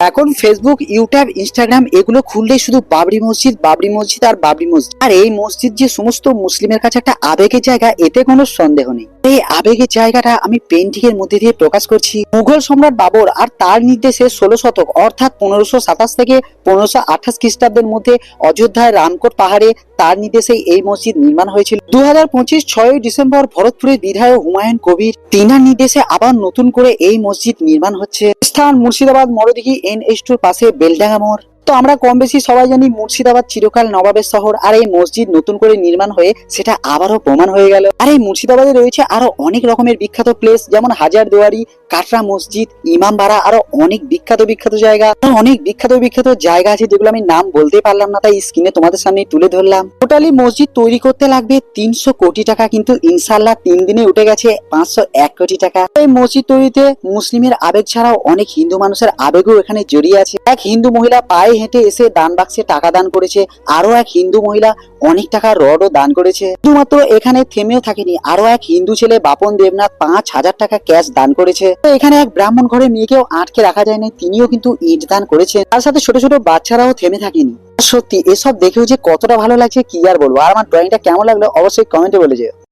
এখন Facebook, YouTube, Instagram এগুলো খুললে শুধু বাবরি মসজিদ, বাবরি মসজিদ আর বাবরি মসজিদ। আর এই মসজিদ যে সমস্ত মুসলিমের কাছে একটা আবেগের জায়গা, এতে কোনো সন্দেহ নেই। এই আবেগের জায়গাটা আমি পেন্টিং এর মধ্যে দিয়ে প্রকাশ করছি। মুঘল সম্রাট বাবর আর তার নির্দেশে 16 শতক অর্থাৎ 1527 থেকে 1528 খ্রিস্টাব্দের মধ্যে অযোধ্যায় রামকোট পাহাড়ে তার নির্দেশে এই মসজিদ নির্মাণ হয়েছিল। 2025 6 ডিসেম্বর ভরতপুরের বিধায়ক হুমায়ুন কবির তিনার নির্দেশে আবার নতুন করে এই মসজিদ নির্মাণ হচ্ছে। স্থান মুর্শিদাবাদ মরদিঘি NH2 পাশে বেলডাঙ্গা মোড়। তো আমরা কম বেশি সবাই জানি মুর্শিদাবাদ চিরকাল নবাবের শহর, আর এই মসজিদ নতুন করে নির্মাণ হয়ে সেটা আবারও প্রমাণ হয়ে গেল। আর এই মুর্শিদাবাদে রয়েছে আরো অনেক রকমের বিখ্যাত প্লেস, যেমন হাজারদুয়ারি, কাটরা মসজিদ, ইমামবাড়া, আরো অনেক বিখ্যাত বিখ্যাত জায়গা। অনেক বিখ্যাত বিখ্যাত জায়গা আছে যেগুলো আমি নাম বলতে পারলাম না, তাই স্ক্রিনে তোমাদের সামনে তুলে ধরলাম। টোটালি মসজিদ তৈরি করতে লাগবে 300 কোটি টাকা, কিন্তু ইনশাল্লাহ 3 দিনে উঠে গেছে 501 কোটি টাকা। এই মসজিদ তৈরিতে মুসলিমের আবেগ ছাড়াও অনেক হিন্দু মানুষের আবেগও এখানে জড়িয়ে আছে। এক হিন্দু মহিলা পায়ে হেঁটে এসে দান বাক্সে টাকা দান করেছে, আরো এক হিন্দু মহিলা অনেক টাকা রডও দান করেছে। শুধুমাত্র এখানে থেমেও থাকেনি, আরো এক হিন্দু ছেলে বাপন দেবনাথ 5000 টাকা ক্যাশ দান করেছে। এখানে এক ব্রাহ্মণ ঘরে মেয়েকেও আটকে রাখা যায় না, তিনিও কিন্তু ইট দান করেছেন। তার সাথে ছোট ছোট বাচ্চারাও থেমে থাকেনি। সত্যি এসব দেখেও যে কতটা ভালো লাগছে কি আর বলবো। আর আমার ড্রয়িংটা কেমন লাগলো অবশ্যই কমেন্টে বলে যেও।